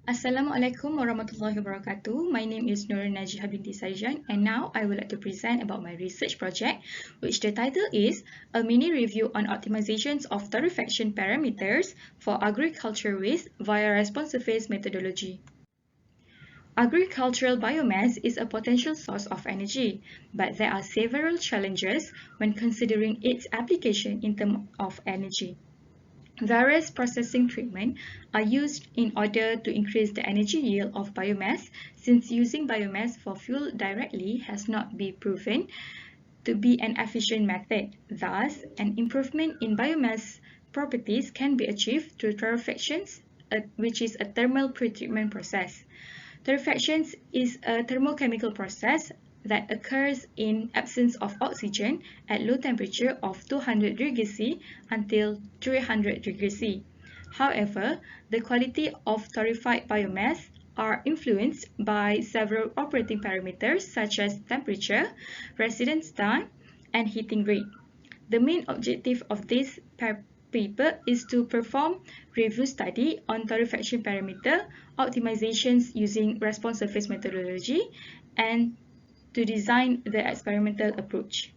Assalamualaikum warahmatullahi wabarakatuh. My name is Nur Najihah binti Saijan, and now I would like to present about my research project, which the title is A Mini Review on Optimizations of Torrefaction Parameters for Agriculture Waste via Responsive Phase Methodology. Agricultural biomass is a potential source of energy, but there are several challenges when considering its application in terms of energy. Various processing treatments are used in order to increase the energy yield of biomass, since using biomass for fuel directly has not been proven to be an efficient method. Thus, an improvement in biomass properties can be achieved through torrefactions, which is a thermal pretreatment process. Torrefactions is a thermochemical process that occurs in absence of oxygen at low temperature of 200 degrees C until 300 degrees C. However, the quality of torrefied biomass are influenced by several operating parameters such as temperature, residence time, and heating rate. The main objective of this paper is to perform review study on torrefaction parameter optimizations using responsive phase methodology and to design the experimental approach.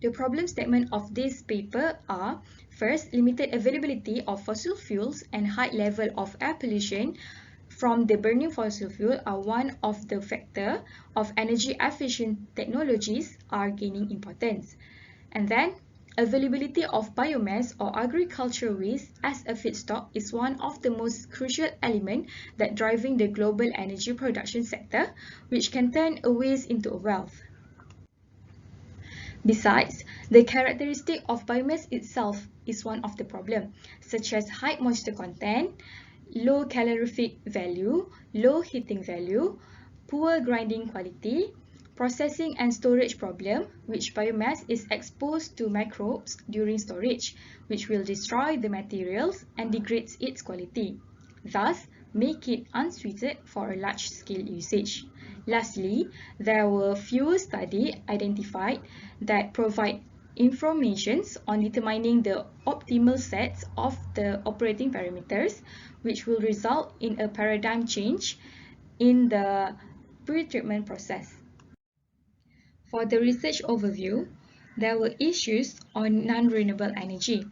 The problem statement of this paper are: first, limited availability of fossil fuels and high level of air pollution from the burning fossil fuel are one of the factors of energy efficient technologies are gaining importance. And then, availability of biomass or agricultural waste as a feedstock is one of the most crucial elements that driving the global energy production sector, which can turn a waste into a wealth. Besides, the characteristic of biomass itself is one of the problems, such as high moisture content, low calorific value, low heating value, poor grinding quality, processing and storage problem, which biomass is exposed to microbes during storage, which will destroy the materials and degrades its quality, thus make it unsuited for a large-scale usage. Lastly, there were fewer studies identified that provide information on determining the optimal sets of the operating parameters, which will result in a paradigm change in the pre-treatment process. For the research overview, there were issues on non-renewable energy.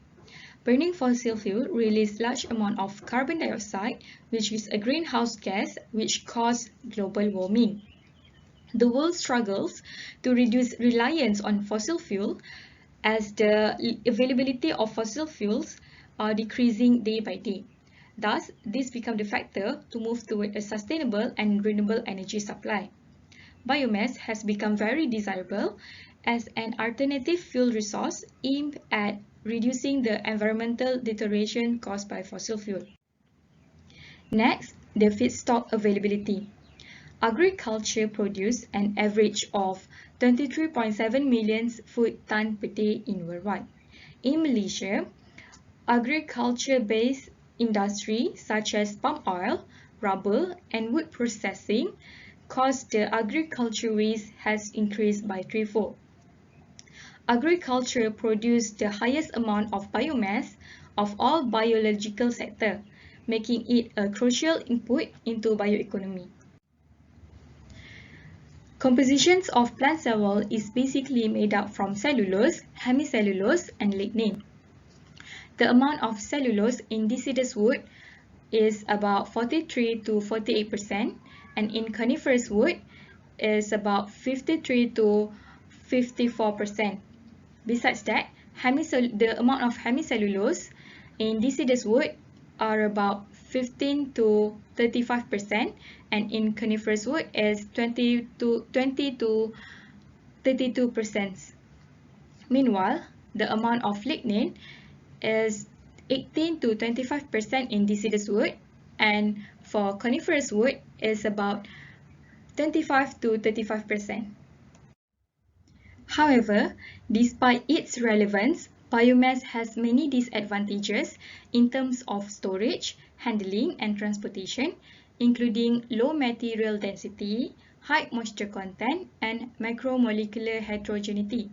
Burning fossil fuel releases large amount of carbon dioxide, which is a greenhouse gas which causes global warming. The world struggles to reduce reliance on fossil fuel as the availability of fossil fuels are decreasing day by day. Thus, this becomes the factor to move toward a sustainable and renewable energy supply. Biomass has become very desirable as an alternative fuel resource aimed at reducing the environmental deterioration caused by fossil fuel. Next, the feedstock availability. Agriculture produces an average of 23.7 million food tons per day in worldwide. In Malaysia, agriculture-based industry such as palm oil, rubber, and wood processing cause the agriculture waste has increased by threefold. Agriculture produces the highest amount of biomass of all biological sector, making it a crucial input into bioeconomy. Compositions of plant cell wall is basically made up from cellulose, hemicellulose, and lignin. The amount of cellulose in deciduous wood is about 43 to 48%, and in coniferous wood is about 53 to 54%. Besides that, the amount of hemicellulose in deciduous wood are about 15 to 35%, and in coniferous wood is 20 to 32%. Meanwhile, the amount of lignin is 18 to 25% in deciduous wood, and for coniferous wood is about 25 to 35%. However, despite its relevance, biomass has many disadvantages in terms of storage, handling, and transportation, including low material density, high moisture content, and macromolecular heterogeneity.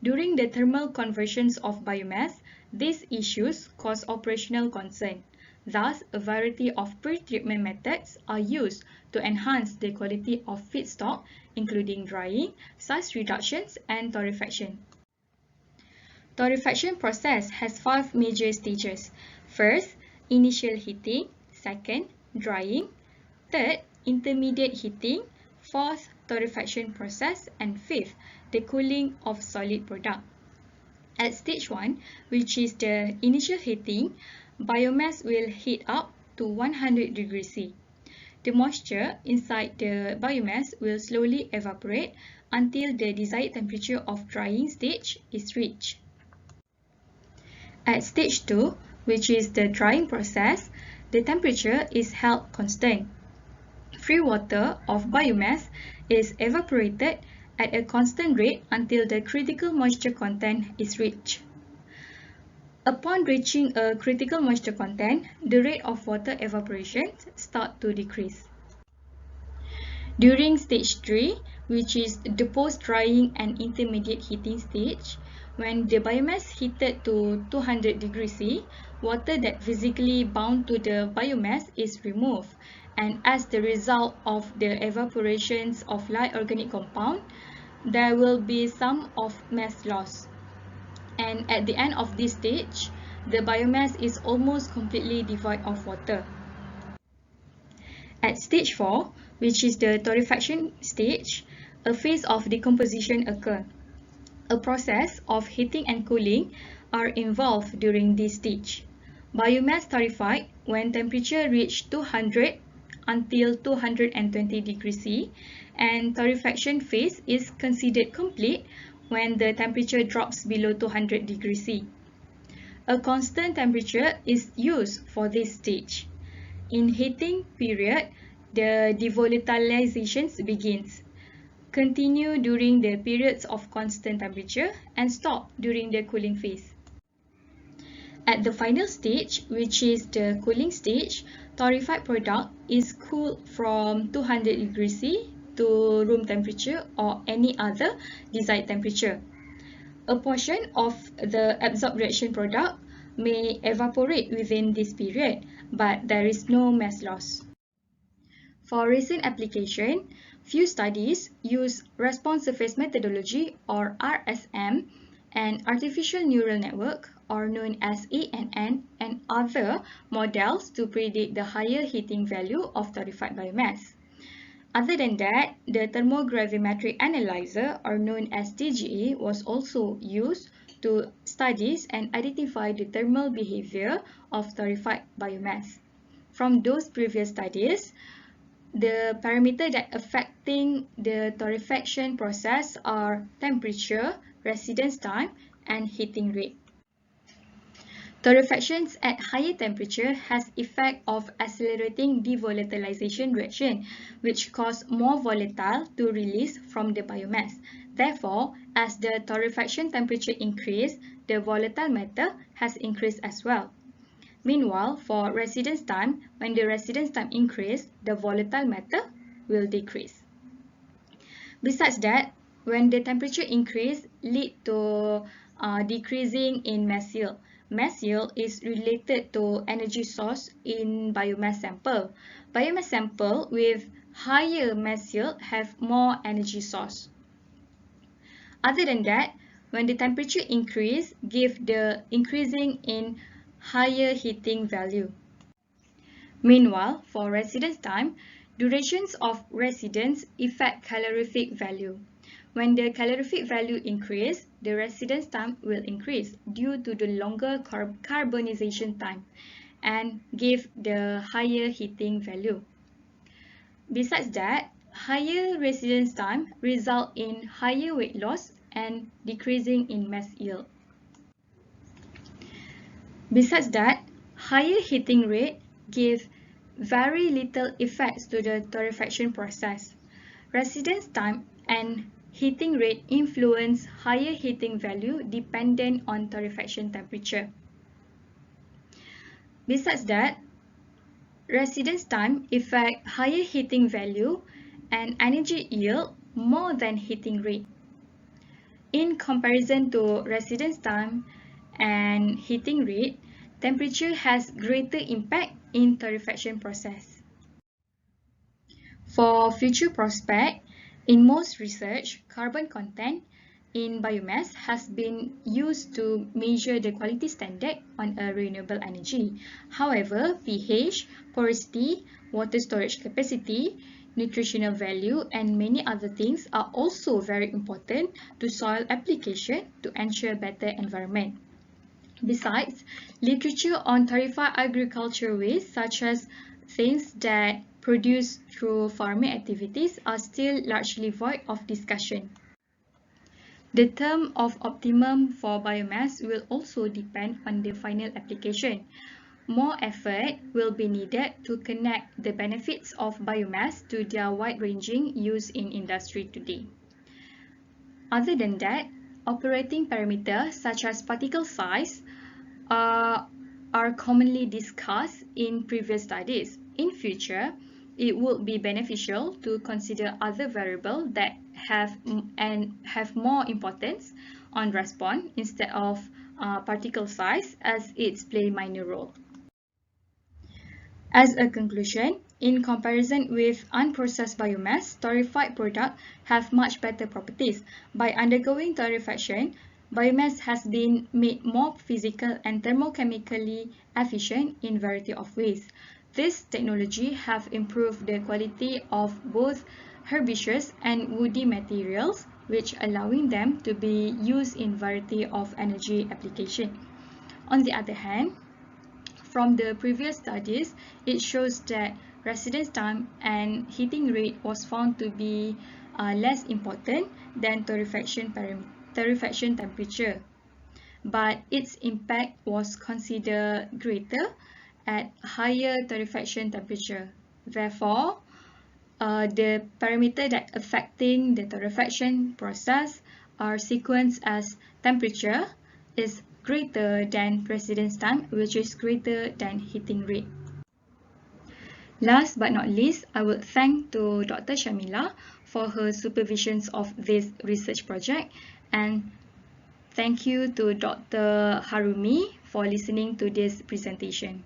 During the thermal conversions of biomass, these issues cause operational concern. Thus, a variety of pre-treatment methods are used to enhance the quality of feedstock, including drying, size reductions, and torrefaction. Torrefaction process has 5 major stages. First, initial heating. Second, drying. Third, intermediate heating. Fourth, torrefaction process. And fifth, the cooling of solid product. At stage 1, which is the initial heating, biomass will heat up to 100 degrees C. The moisture inside the biomass will slowly evaporate until the desired temperature of drying stage is reached. At stage 2, which is the drying process, the temperature is held constant. Free water of biomass is evaporated at a constant rate until the critical moisture content is reached. Upon reaching a critical moisture content, the rate of water evaporation starts to decrease. During stage 3, which is the post-drying and intermediate heating stage, when the biomass heated to 200 degrees C, water that physically bound to the biomass is removed, and as the result of the evaporations of light organic compound, there will be some of mass loss. And at the end of this stage, the biomass is almost completely devoid of water. At stage 4, which is the torrefaction stage, a phase of decomposition occurs. A process of heating and cooling are involved during this stage. Biomass torrefied when temperature reaches 200 until 220 degrees C, and torrefaction phase is considered complete when the temperature drops below 200 degrees C. A constant temperature is used for this stage. In heating period, the devolatilization begins. Continue during the periods of constant temperature and stop during the cooling phase. At the final stage, which is the cooling stage, torrefied product is cooled from 200 degrees C to room temperature or any other desired temperature. A portion of the absorbed reaction product may evaporate within this period, but there is no mass loss. For recent application, few studies use response surface methodology or RSM and artificial neural network or known as ANN and other models to predict the higher heating value of torrefied biomass. Other than that, the thermogravimetric analyzer or known as TGA was also used to study and identify the thermal behavior of torrefied biomass. From those previous studies, the parameters that affecting the torrefaction process are temperature, residence time, and heating rate. Torrefactions at higher temperature has effect of accelerating devolatilization reaction, which cause more volatile to release from the biomass. Therefore, as the torrefaction temperature increase, the volatile matter has increased as well. Meanwhile, for residence time, when the residence time increase, the volatile matter will decrease. Besides that, when the temperature increase lead to decreasing in mass yield. Mass yield is related to energy source in biomass sample. Biomass sample with higher mass yield have more energy source. Other than that, when the temperature increase, give the increasing in higher heating value. Meanwhile, for residence time, durations of residence affect calorific value. When the calorific value increase, the residence time will increase due to the longer carbonization time and give the higher heating value. Besides that, higher residence time result in higher weight loss and decreasing in mass yield. Besides that, higher heating rate give very little effects to the torrefaction process. Residence time and heating rate influence higher heating value dependent on torrefaction temperature. Besides that, residence time affect higher heating value and energy yield more than heating rate. In comparison to residence time and heating rate, temperature has greater impact in torrefaction process. For future prospect, in most research, carbon content in biomass has been used to measure the quality standard on a renewable energy. However, pH, porosity, water storage capacity, nutritional value, and many other things are also very important to soil application to ensure better environment. Besides, literature on torrefied agriculture waste, such as things that produced through farming activities, are still largely void of discussion. The term of optimum for biomass will also depend on the final application. More effort will be needed to connect the benefits of biomass to their wide-ranging use in industry today. Other than that, operating parameters such as particle size are commonly discussed in previous studies. In future, it would be beneficial to consider other variables that have more importance on response instead of particle size, as it's play minor role. As a conclusion, in comparison with unprocessed biomass, torrefied products have much better properties. By undergoing torrefaction, biomass has been made more physical and thermochemically efficient in variety of ways. This technology have improved the quality of both herbaceous and woody materials, which allowing them to be used in variety of energy application. On the other hand, from the previous studies, it shows that residence time and heating rate was found to be less important than torrefaction temperature, but its impact was considered greater at higher torrefaction temperature. Therefore, the parameter that affecting the torrefaction process are sequenced as temperature is greater than residence time, which is greater than heating rate. Last but not least, I would thank to Dr. Shamila for her supervisions of this research project, and thank you to Dr. Harumi for listening to this presentation.